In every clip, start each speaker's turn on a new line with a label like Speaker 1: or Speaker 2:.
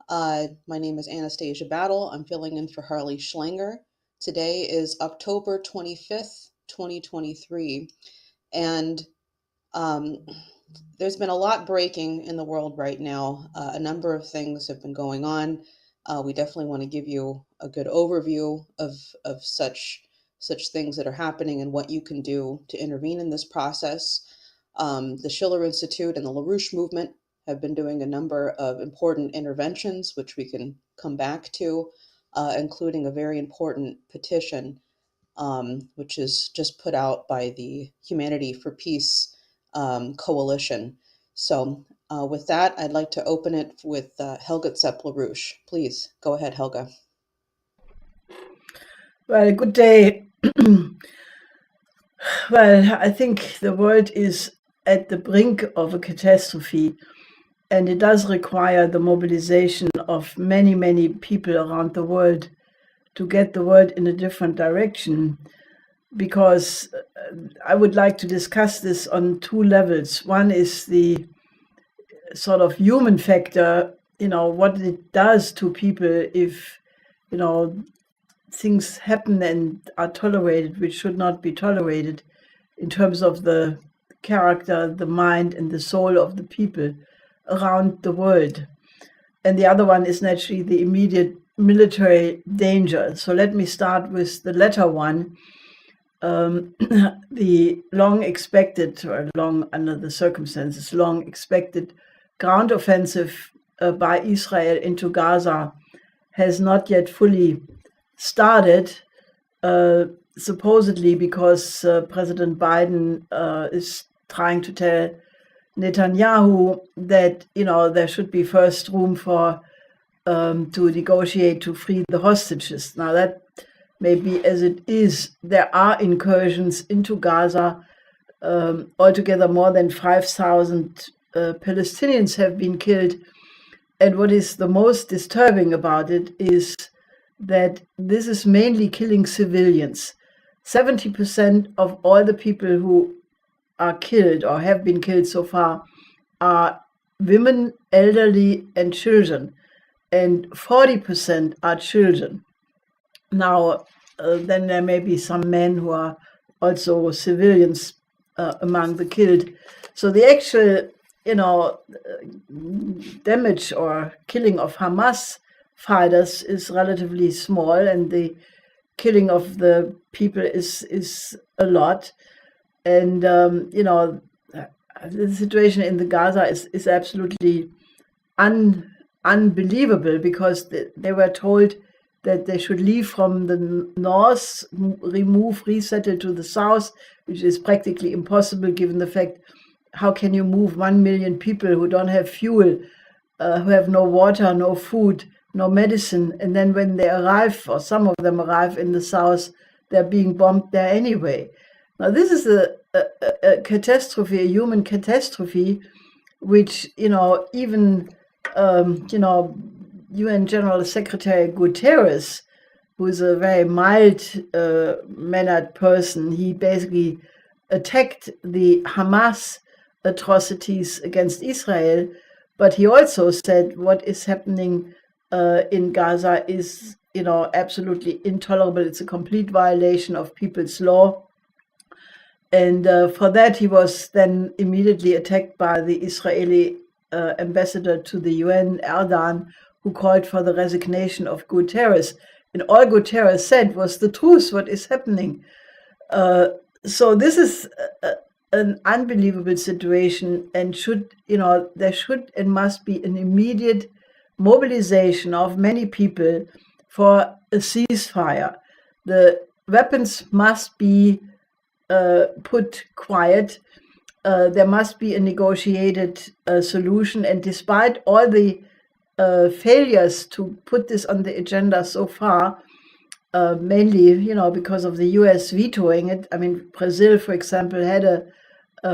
Speaker 1: My name is Anastasia Battle. I'm filling in for Harley Schlanger. Today is October 25th, 2023, and um, there's been a lot breaking in the world right now. A number of things have been going on. We definitely want to give you a good overview of such things that are happening and what you can do to intervene in this process. The Schiller Institute and the LaRouche movement have been doing a number of important interventions, which we can come back to, including a very important petition, which is just put out by the Humanity for Peace coalition. So with that, I'd like to open it with Helga Zepp-LaRouche. Please go ahead, Helga.
Speaker 2: Well, good day. Well, I think the world is at the brink of a catastrophe, and it does require the mobilization of many, many people around the world to get the world in a different direction. Because I would like to discuss this on two levels. One is the sort of human factor, what it does to people if, things happen and are tolerated, which should not be tolerated, in terms of the character, the mind, and the soul of the people around the world. And the other one is naturally the immediate military danger. So let me start with the latter one. The long expected, or long under the circumstances, long expected ground offensive by Israel into Gaza has not yet fully started, supposedly because President Biden is trying to tell Netanyahu that there should be first room for to negotiate to free the hostages. Now that may be as it is. There are incursions into Gaza. Altogether, more than 5,000 Palestinians have been killed. And what is the most disturbing about it is that this is mainly killing civilians. 70% of all the people who are killed or have been killed so far are women, elderly, and children, and 40% are children. Now, then there may be some men who are also civilians among the killed. So the actual, damage or killing of Hamas fighters is relatively small, and the killing of the people is a lot. And the situation in the Gaza is absolutely unbelievable, because they were told that they should leave from the north, resettle to the south, which is practically impossible given the fact, how can you move 1 million people who don't have fuel, who have no water, no food, no medicine, and then when they arrive, or some of them arrive in the south, they're being bombed there anyway. Now this is a catastrophe, a human catastrophe, which, even, UN General Secretary Guterres, who is a very mild-mannered person, he basically attacked the Hamas atrocities against Israel, but he also said what is happening in Gaza is, absolutely intolerable. It's a complete violation of people's law. And for that, he was then immediately attacked by the Israeli ambassador to the UN, Erdogan, who called for the resignation of Guterres. And all Guterres said was the truth, what is happening. So this is an unbelievable situation, and there should and must be an immediate mobilization of many people for a ceasefire. The weapons must be put quiet. There must be a negotiated solution, and despite all the failures to put this on the agenda so far, mainly, because of the US vetoing it. I mean, Brazil, for example, had a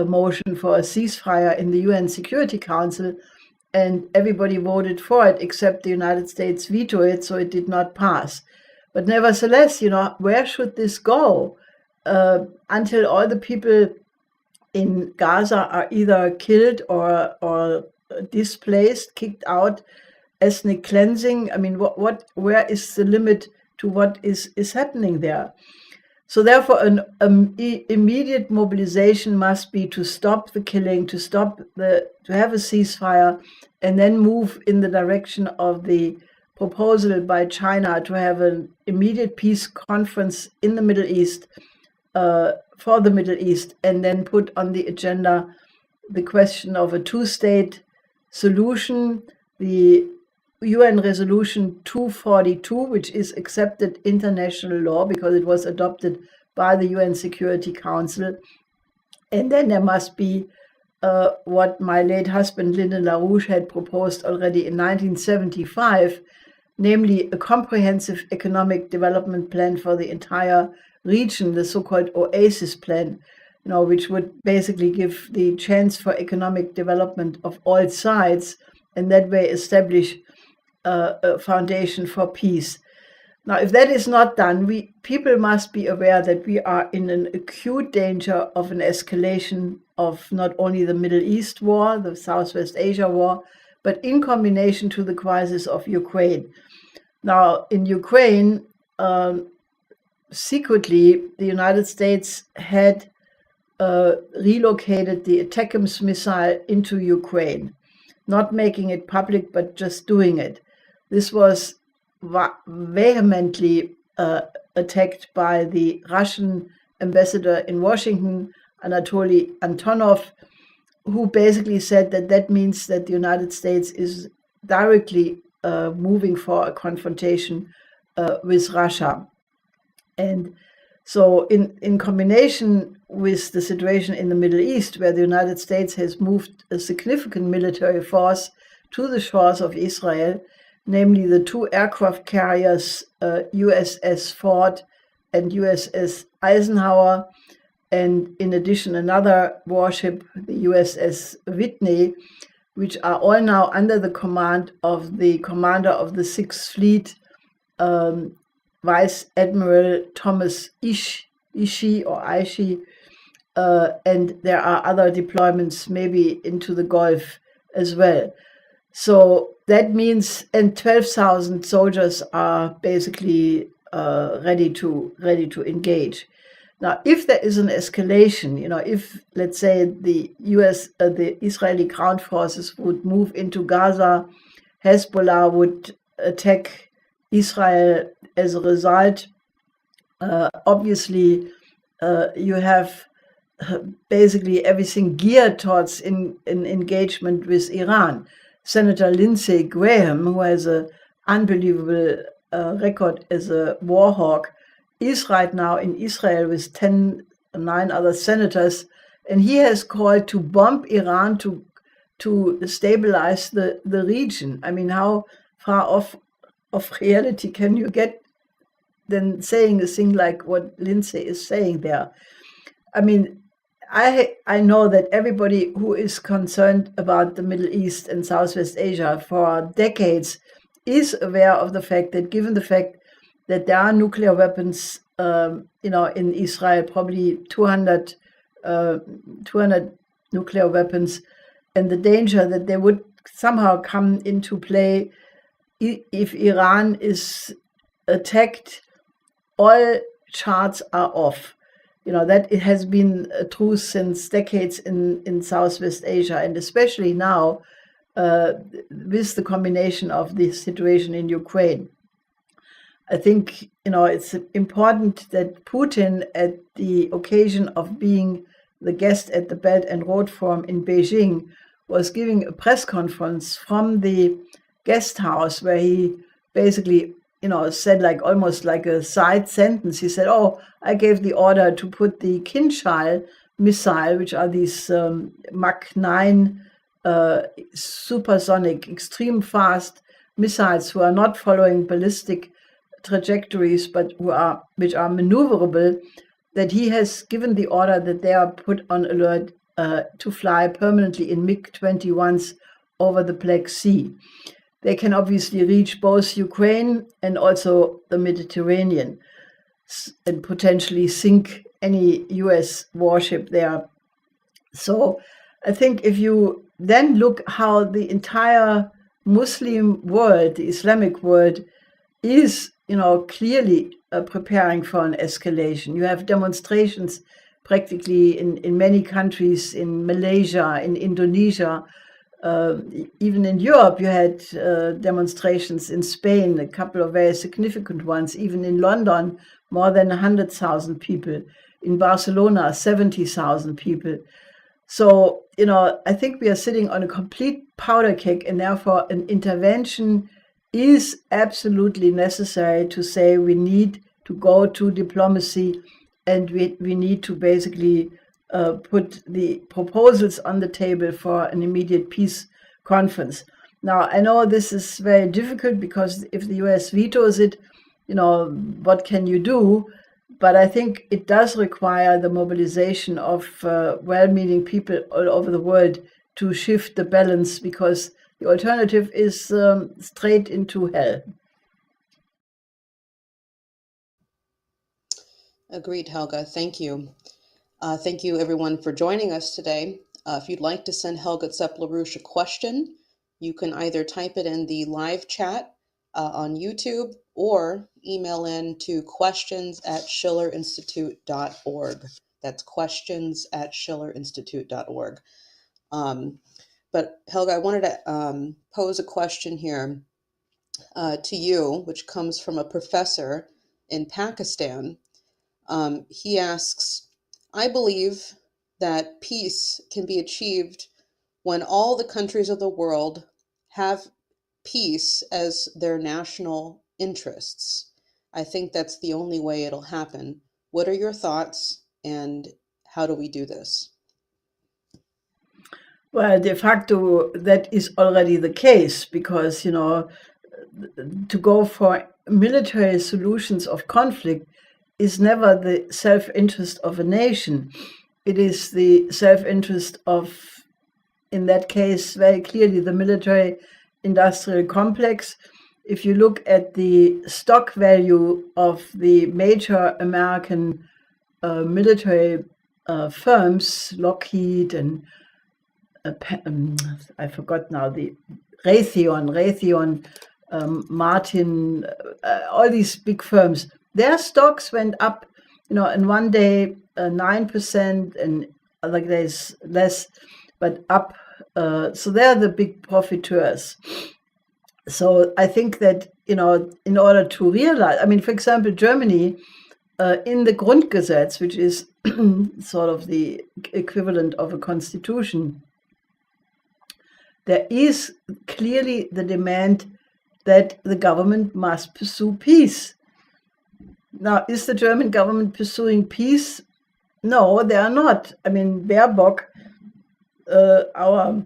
Speaker 2: motion for a ceasefire in the UN Security Council, and everybody voted for it except the United States vetoed it, so it did not pass. But nevertheless, where should this go? Until all the people in Gaza are either killed or displaced, kicked out, ethnic cleansing. I mean, where is the limit to what is happening there? So therefore, an immediate mobilization must be to stop the killing, to have a ceasefire, and then move in the direction of the proposal by China to have an immediate peace conference in the Middle East, for the Middle East, and then put on the agenda the question of a two-state solution, the UN Resolution 242, which is accepted international law because it was adopted by the UN Security Council. And then there must be what my late husband, Lyndon LaRouche, had proposed already in 1975, namely a comprehensive economic development plan for the entire region, the so-called OASIS plan, which would basically give the chance for economic development of all sides, and that way establish a foundation for peace. Now, if that is not done, people must be aware that we are in an acute danger of an escalation of not only the Middle East war, the Southwest Asia war, but in combination to the crisis of Ukraine. Now, in Ukraine, secretly, the United States had relocated the ATACMS missile into Ukraine, not making it public, but just doing it. This was vehemently attacked by the Russian ambassador in Washington, Anatoly Antonov, who basically said that means that the United States is directly moving for a confrontation with Russia. And so in combination with the situation in the Middle East, where the United States has moved a significant military force to the shores of Israel, namely the two aircraft carriers, USS Ford and USS Eisenhower, and in addition another warship, the USS Whitney, which are all now under the command of the commander of the Sixth Fleet, Vice Admiral Thomas Ishii, and there are other deployments maybe into the Gulf as well. So that means, and 12,000 soldiers are basically ready to engage. Now, if there is an escalation, if, let's say, the Israeli ground forces would move into Gaza, Hezbollah would attack Israel as a result, obviously you have basically everything geared towards an engagement with Iran. Senator Lindsey Graham, who has an unbelievable record as a war hawk, is right now in Israel with 9 other senators, and he has called to bomb Iran to stabilize the region. I mean, how far off of reality can you get than saying a thing like what Lindsay is saying there? I mean, I know that everybody who is concerned about the Middle East and Southwest Asia for decades is aware of the fact that, given the fact that there are nuclear weapons, in Israel, probably 200 nuclear weapons, and the danger that they would somehow come into play if Iran is attacked, all charts are off. That it has been a truth since decades in Southwest Asia, and especially now with the combination of the situation in Ukraine. I think, it's important that Putin, at the occasion of being the guest at the Belt and Road Forum in Beijing, was giving a press conference from the guest house where he basically, said almost like a side sentence. He said, I gave the order to put the Kinshal missile, which are these Mach 9 supersonic, extreme fast missiles who are not following ballistic trajectories, but which are maneuverable, that he has given the order that they are put on alert to fly permanently in MiG-21s over the Black Sea. They can obviously reach both Ukraine and also the Mediterranean and potentially sink any US warship there. So I think if you then look how the entire Muslim world, the Islamic world, is, clearly preparing for an escalation. You have demonstrations practically in many countries, in Malaysia, in Indonesia. Even in Europe, you had demonstrations in Spain, a couple of very significant ones. Even in London, more than 100,000 people. In Barcelona, 70,000 people. So, I think we are sitting on a complete powder keg, and therefore an intervention is absolutely necessary to say we need to go to diplomacy, and we need to basically put the proposals on the table for an immediate peace conference. Now, I know this is very difficult because if the US vetoes it, what can you do? But I think it does require the mobilization of well-meaning people all over the world to shift the balance, because the alternative is straight into hell.
Speaker 1: Agreed, Helga. Thank you. Thank you, everyone, for joining us today. If you'd like to send Helga Zepp-LaRouche a question, you can either type it in the live chat on YouTube or email in to questions@schillerinstitute.org. That's questions@schillerinstitute.org. But Helga, I wanted to pose a question here to you, which comes from a professor in Pakistan. He asks, I believe that peace can be achieved when all the countries of the world have peace as their national interests. I think that's the only way it'll happen. What are your thoughts, and how do we do this?
Speaker 2: Well, de facto, that is already the case, because, to go for military solutions of conflict is never the self-interest of a nation. It is the self-interest of, in that case, very clearly the military-industrial complex. If you look at the stock value of the major American military firms, Lockheed and I forgot now, the Raytheon, Martin, all these big firms, their stocks went up, in one day 9%, and other days less, but up. So they're the big profiteers. So I think that, in order to realize, for example, Germany, in the Grundgesetz, which is sort of the equivalent of a constitution, there is clearly the demand that the government must pursue peace. Now, is the German government pursuing peace? No, they are not. Baerbock, our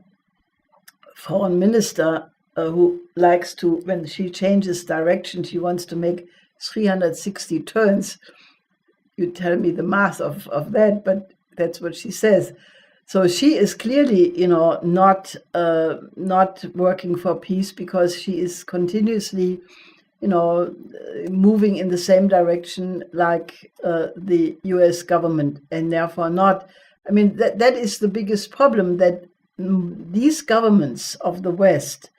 Speaker 2: foreign minister, who likes to, when she changes direction, she wants to make 360 turns. You tell me the math of that, but that's what she says. So she is clearly, not working for peace, because she is continuously, moving in the same direction like the US government, and therefore not. That is the biggest problem, that these governments of the West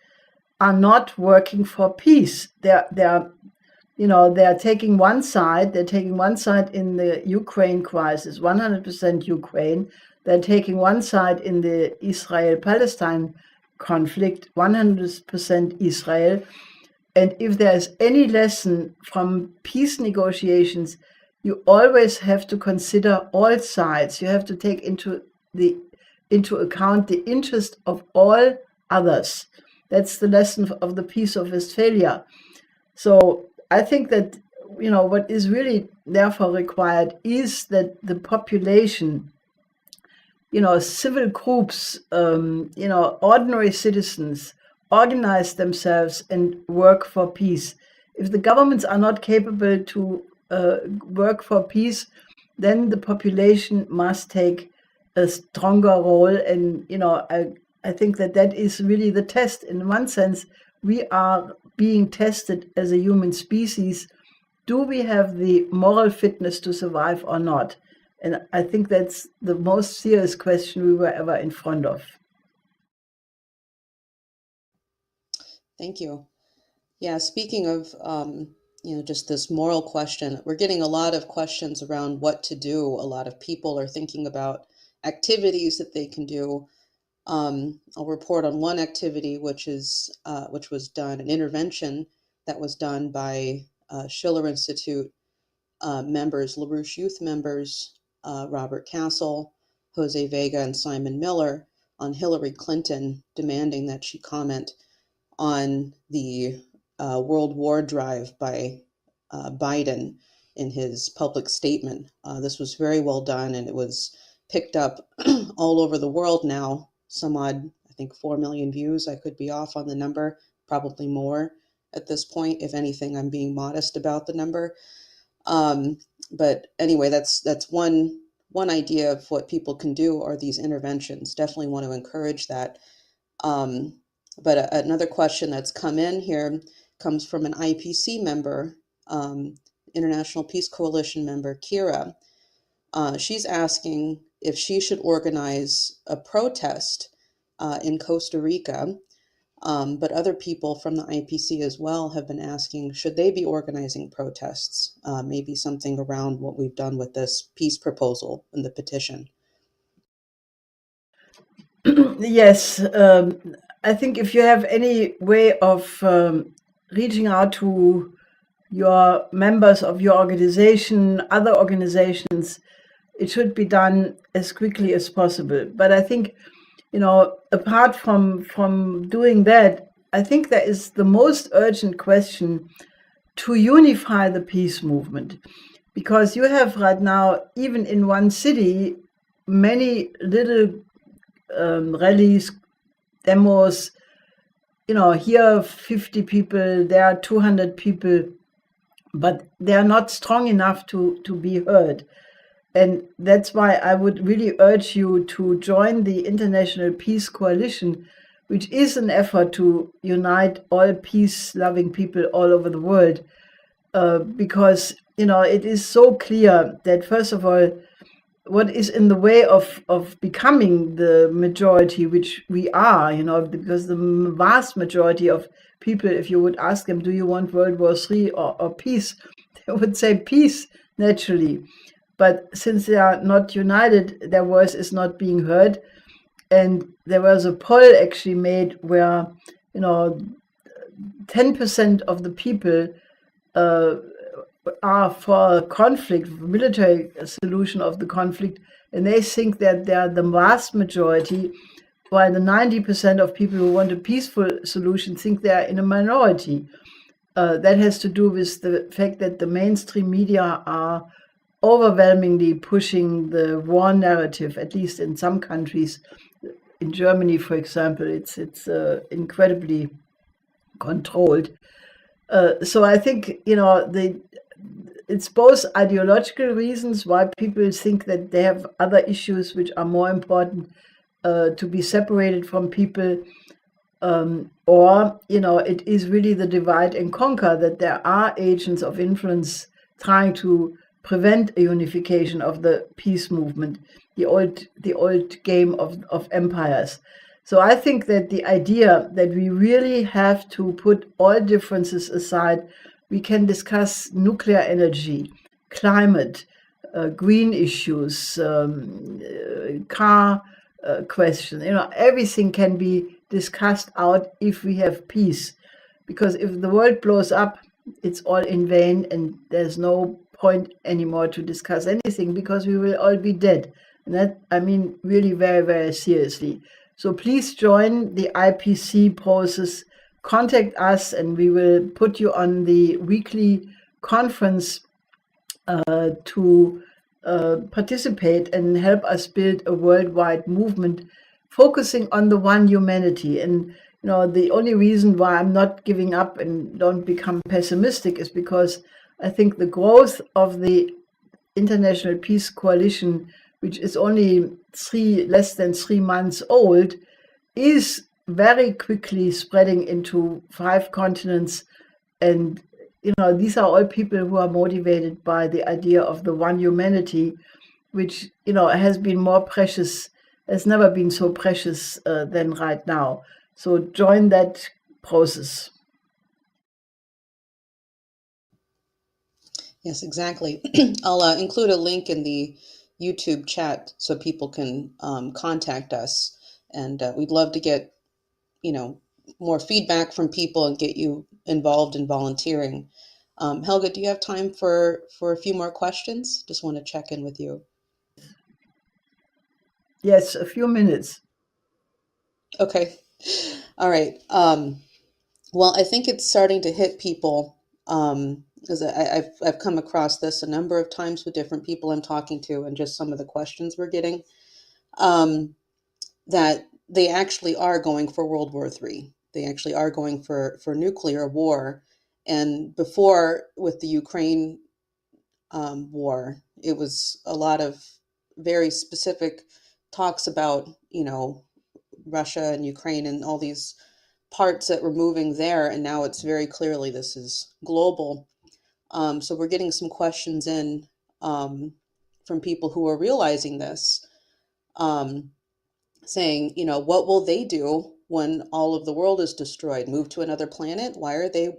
Speaker 2: are not working for peace. They are taking one side. They're taking one side in the Ukraine crisis, 100% Ukraine. They're taking one side in the Israel-Palestine conflict, 100% Israel. And if there's any lesson from peace negotiations, you always have to consider all sides. You have to take into account the interest of all others. That's the lesson of the Peace of Westphalia. So I think that, what is really therefore required is that the population, civil groups, ordinary citizens, organize themselves and work for peace. If the governments are not capable to work for peace, then the population must take a stronger role. And, I think that is really the test. In one sense, we are being tested as a human species. Do we have the moral fitness to survive or not? And I think that's the most serious question we were ever in front of.
Speaker 1: Thank you. Yeah, speaking of, just this moral question, we're getting a lot of questions around what to do. A lot of people are thinking about activities that they can do. I'll report on one activity, which was done, an intervention that was done by Schiller Institute members, LaRouche Youth members, Robert Castle, Jose Vega, and Simon Miller, on Hillary Clinton demanding that she comment on the World War drive by Biden in his public statement. This was very well done, and it was picked up all over the world now. Some odd, I think 4 million views. I could be off on the number, probably more at this point. If anything, I'm being modest about the number. But anyway, that's one idea of what people can do are these interventions. Definitely want to encourage that. But another question that's come in here comes from an IPC member, International Peace Coalition member, Kira. She's asking if she should organize a protest in Costa Rica. But other people from the IPC as well have been asking, should they be organizing protests? Maybe something around what we've done with this peace proposal and the petition.
Speaker 2: Yes, I think if you have any way of reaching out to your members of your organization, other organizations, it should be done as quickly as possible. But I think, apart from doing that, I think there is the most urgent question to unify the peace movement. Because you have right now, even in one city, many little rallies, demos, here 50 people, there are 200 people, but they are not strong enough to be heard. And that's why I would really urge you to join the International Peace Coalition, which is an effort to unite all peace-loving people all over the world. Because, it is so clear that, first of all, what is in the way of becoming the majority, which we are, because the vast majority of people, if you would ask them, do you want World War III or peace? They would say peace, naturally. But since they are not united, their voice is not being heard. And there was a poll actually made where, 10% of the people are for a conflict, military solution of the conflict, and they think that they are the vast majority, while the 90% of people who want a peaceful solution think they are in a minority. That has to do with the fact that the mainstream media are overwhelmingly pushing the war narrative, at least in some countries. In Germany, for example, it's incredibly controlled. So I think, it's both ideological reasons why people think that they have other issues which are more important to be separated from people, or, it is really the divide and conquer, that there are agents of influence trying to prevent a unification of the peace movement, the old game of empires. So I think that the idea that we really have to put all differences aside, we can discuss nuclear energy, climate, green issues, car question. Everything can be discussed out if we have peace. Because if the world blows up, it's all in vain, and there's no point anymore to discuss anything, because we will all be dead. And that, really very, very seriously. So please join the IPC process, contact us, and we will put you on the weekly conference to participate and help us build a worldwide movement focusing on the one humanity. And the only reason why I'm not giving up and don't become pessimistic is because I think the growth of the International Peace Coalition, which is only less than 3 months old, is very quickly spreading into 5 continents. And, these are all people who are motivated by the idea of the one humanity, which, has been more precious, has never been so precious than right now. So join that process.
Speaker 1: Yes, exactly. I'll include a link in the YouTube chat so people can contact us, and we'd love to get more feedback from people and get you involved in volunteering. Helga, do you have time for a few more questions? Just want to check in with you.
Speaker 2: Yes, a few minutes.
Speaker 1: Okay. All right. Well, I think it's starting to hit people, because I've come across this a number of times with different people I'm talking to, and just some of the questions we're getting, that they actually are going for World War III. They actually are going for nuclear war. And before, with the Ukraine war, it was a lot of very specific talks about, Russia and Ukraine and all these parts that were moving there. And now it's very clearly this is global. So we're getting some questions in from people who are realizing this, saying, what will they do when all of the world is destroyed? Move to another planet? Why are they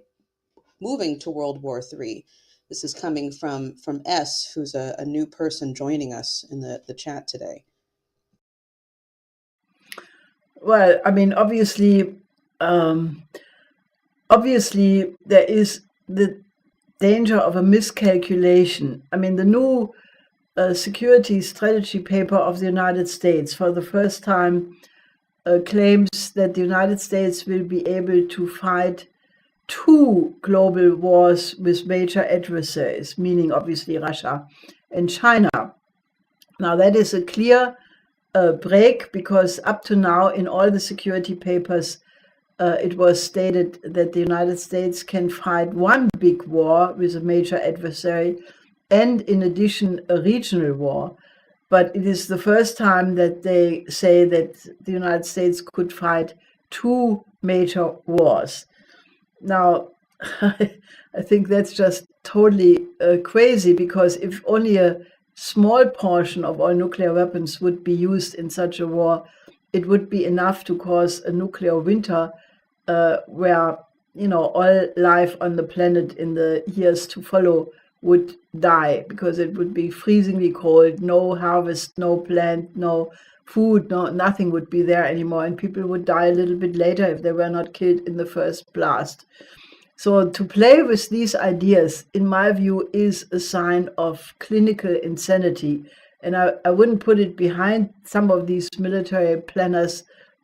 Speaker 1: moving to World War III? This is coming from S, who's a new person joining us in the chat today.
Speaker 2: Well, I mean, obviously there is the danger of a miscalculation. I mean, the new security strategy paper of the United States for the first time claims that the United States will be able to fight 2 global wars with major adversaries, meaning obviously Russia and China. Now, that is a clear break, because up to now in all the security papers, it was stated that the United States can fight one big war with a major adversary and in addition a regional war. But it is the first time that they say that the United States could fight 2 major wars. Now, I think that's just totally crazy, because if only a small portion of all nuclear weapons would be used in such a war, it would be enough to cause a nuclear winter where all life on the planet in the years to follow would die, because it would be freezingly cold, no harvest, no plant, no food, nothing would be there anymore, and people would die a little bit later if they were not killed in the first blast. So to play with these ideas, in my view, is a sign of clinical insanity. And I wouldn't put it behind some of these military planners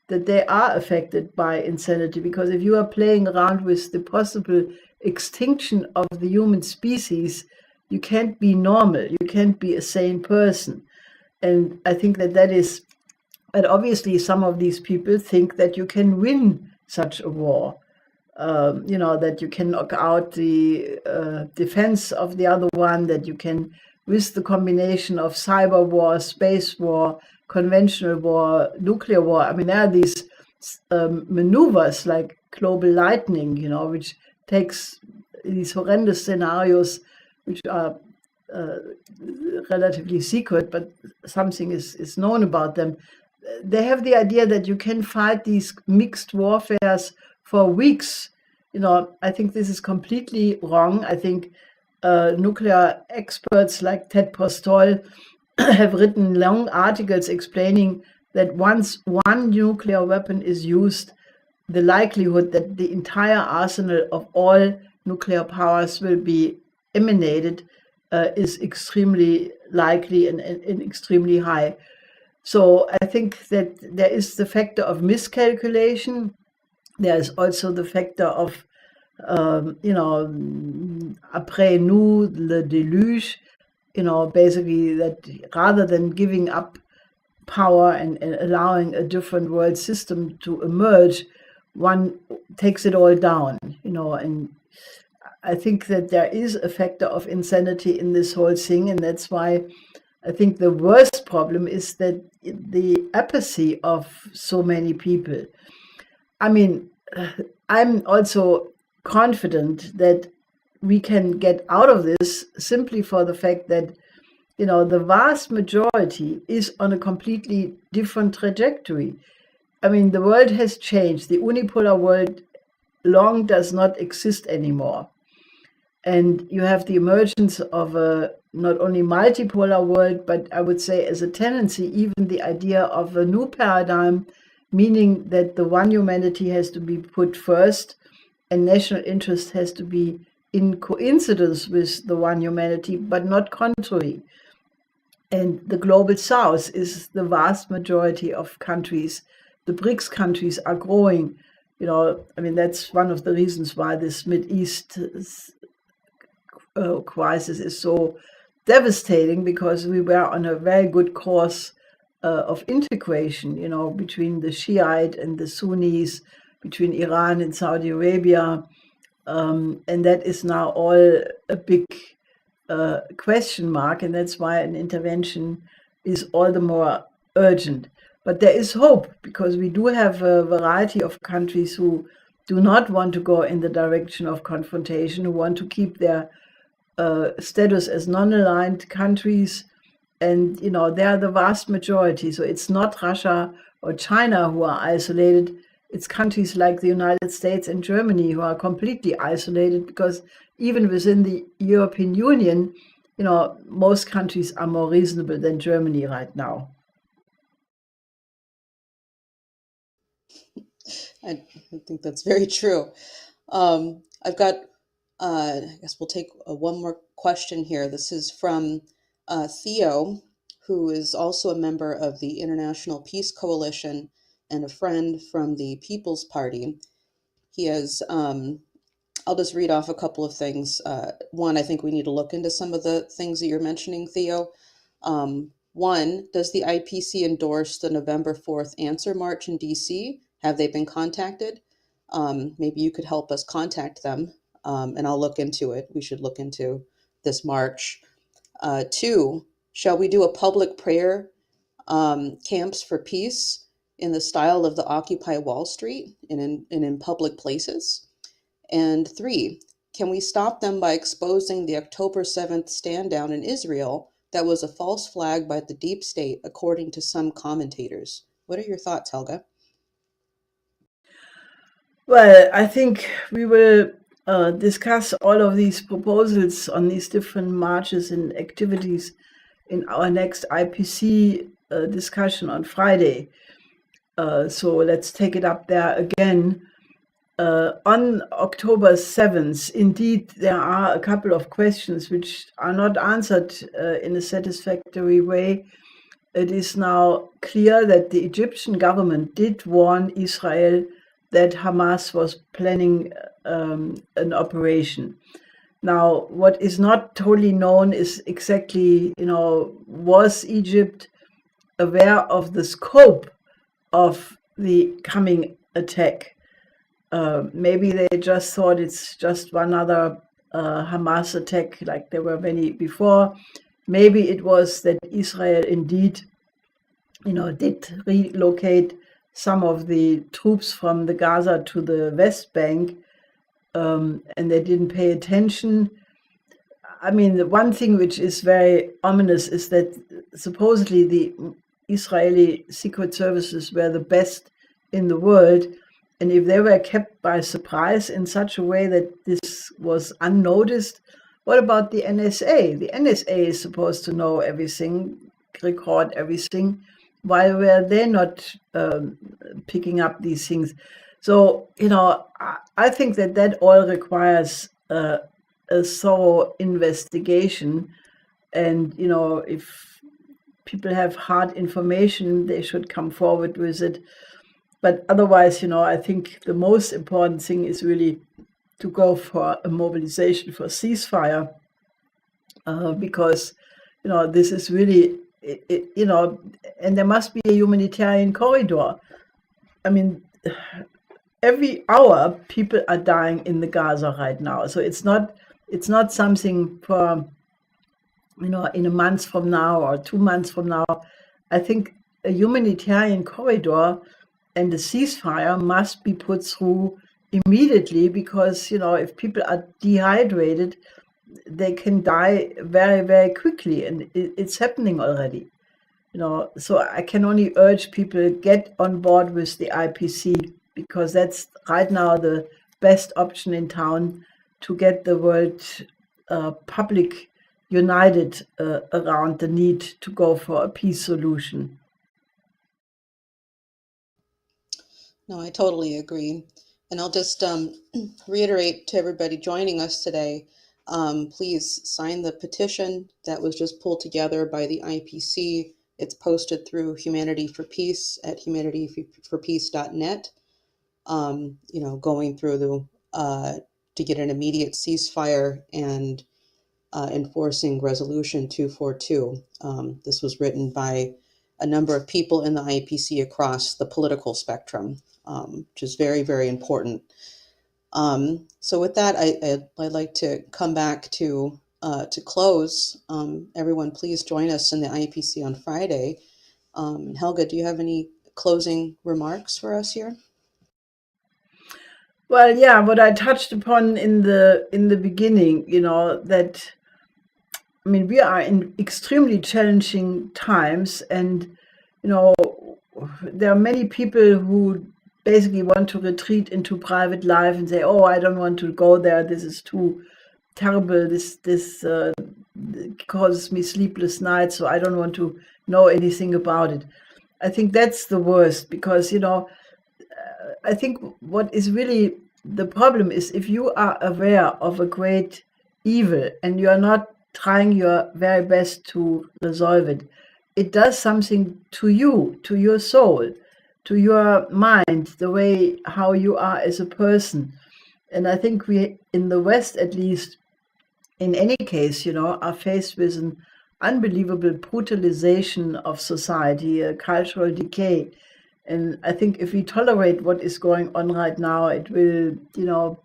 Speaker 2: that they are affected by insanity, because if you are playing around with the possible extinction of the human species, you can't be normal, you can't be a sane person. And I think that obviously some of these people think that you can win such a war. That you can knock out the defense of the other one, that you can, with the combination of cyber war, space war, conventional war, nuclear war. I mean, there are these maneuvers like global lightning, which takes these horrendous scenarios, which are relatively secret, but something is known about them. They have the idea that you can fight these mixed warfares for weeks. I think this is completely wrong. I think nuclear experts like Ted Postol have written long articles explaining that once one nuclear weapon is used, the likelihood that the entire arsenal of all nuclear powers will be eliminated is extremely likely and extremely high. So I think that there is the factor of miscalculation. There is also the factor of, après nous, le déluge, basically that rather than giving up power and allowing a different world system to emerge, one takes it all down, and I think that there is a factor of insanity in this whole thing, and that's why I think the worst problem is that the apathy of so many people. I mean, I'm also confident that we can get out of this simply for the fact that, the vast majority is on a completely different trajectory. I mean, the world has changed. The unipolar world long does not exist anymore. And you have the emergence of a not only multipolar world, but I would say as a tendency, even the idea of a new paradigm, meaning that the one humanity has to be put first and national interest has to be in coincidence with the one humanity, but not contrary. And the global south is the vast majority of countries. The BRICS countries are growing. I mean, that's one of the reasons why this Mideast crisis is so devastating, because we were on a very good course of integration, between the Shiite and the Sunnis, between Iran and Saudi Arabia. And that is now all a big question mark, and that's why an intervention is all the more urgent. But there is hope, because we do have a variety of countries who do not want to go in the direction of confrontation, who want to keep their status as non-aligned countries. And, they are the vast majority. So it's not Russia or China who are isolated. It's countries like the United States and Germany who are completely isolated, because even within the European Union, most countries are more reasonable than Germany right now.
Speaker 1: I think that's very true. I've got, I guess we'll take one more question here. This is from Theo, who is also a member of the International Peace Coalition and a friend from the People's Party. He has, I'll just read off a couple of things. One, I think we need to look into some of the things that you're mentioning, Theo. One, does the IPC endorse the November 4th answer march in DC? Have they been contacted? Maybe you could help us contact them, and I'll look into it. We should look into this march. Two, shall we do a public prayer, camps for peace in the style of the Occupy Wall Street and in public places? And three, can we stop them by exposing the October 7th stand down in Israel that was a false flag by the deep state, according to some commentators? What are your thoughts, Helga?
Speaker 2: Well, I think we will discuss all of these proposals on these different marches and activities in our next IPC discussion on Friday. So let's take it up there again. On October 7th, indeed, there are a couple of questions which are not answered in a satisfactory way. It is now clear that the Egyptian government did warn Israel that Hamas was planning an operation. Now, what is not totally known is exactly, was Egypt aware of the scope of the coming attack? Maybe they just thought it's just one other Hamas attack, like there were many before. Maybe it was that Israel indeed, did relocate some of the troops from the Gaza to the West Bank, and they didn't pay attention. I mean, the one thing which is very ominous is that supposedly the Israeli secret services were the best in the world. And if they were kept by surprise in such a way that this was unnoticed, what about the NSA? The NSA is supposed to know everything, record everything. Why were they not picking up these things? So, I think that all requires a thorough investigation. And, if people have hard information, they should come forward with it. But otherwise, I think the most important thing is really to go for a mobilization for ceasefire, because, this is really, and there must be a humanitarian corridor. I mean, every hour people are dying in the Gaza right now. So it's not something for, in a month from now or 2 months from now. I think a humanitarian corridor and a ceasefire must be put through immediately, because, if people are dehydrated, they can die very, very quickly, and it's happening already. So I can only urge people, get on board with the IPC, because that's right now the best option in town to get the world public united around the need to go for a peace solution.
Speaker 1: No, I totally agree. And I'll just reiterate to everybody joining us today, please sign the petition that was just pulled together by the IPC. It's posted through Humanity for Peace at humanityforpeace.net. Going through to get an immediate ceasefire and enforcing Resolution 242. This was written by a number of people in the IPC across the political spectrum, which is very, very important. So with that, I'd like to come back to close. Everyone, please join us in the IPC on Friday. Helga, do you have any closing remarks for us here?
Speaker 2: Well, yeah, what I touched upon in the beginning, that we are in extremely challenging times, and there are many people who basically want to retreat into private life and say, "Oh, I don't want to go there. This is too terrible. This causes me sleepless nights, so I don't want to know anything about it." I think that's the worst, because I think what is really the problem is, if you are aware of a great evil and you are not trying your very best to resolve it, it does something to you, to your soul, to your mind, the way how you are as a person. And I think we, in the West at least, in any case, are faced with an unbelievable brutalization of society, a cultural decay. And I think if we tolerate what is going on right now, it will,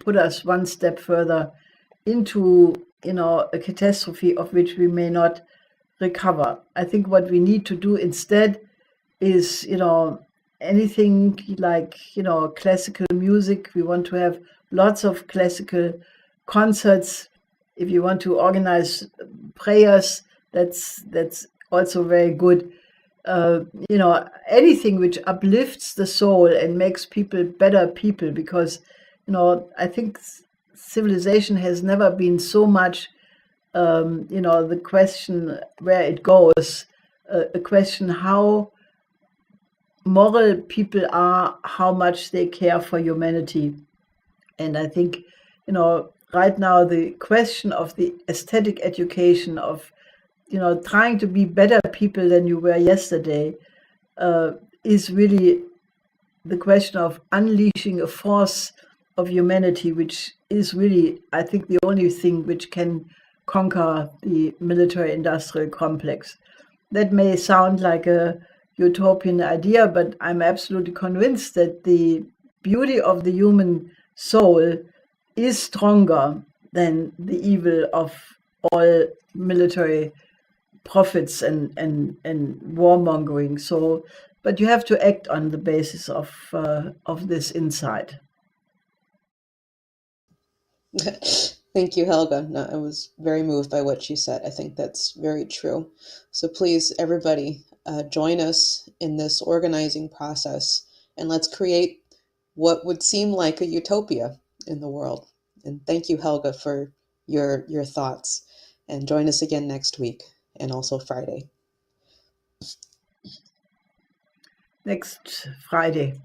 Speaker 2: put us one step further into, a catastrophe of which we may not recover. I think what we need to do instead is, anything like, classical music. We want to have lots of classical concerts. If you want to organize prayers, that's also very good. Anything which uplifts the soul and makes people better people, because I think civilization has never been so much the question where it goes, a question how moral people are, how much they care for humanity. And I think right now the question of the aesthetic education of trying to be better people than you were yesterday is really the question of unleashing a force of humanity, which is really, I think, the only thing which can conquer the military-industrial complex. That may sound like a utopian idea, but I'm absolutely convinced that the beauty of the human soul is stronger than the evil of all military profits and warmongering. So, but you have to act on the basis of this insight.
Speaker 1: Thank you, Helga. No, I was very moved by what you said. I think that's very true. So please, everybody, join us in this organizing process, and let's create what would seem like a utopia in the world. And thank you, Helga, for your thoughts. And join us again next week and also Friday.
Speaker 2: Next Friday.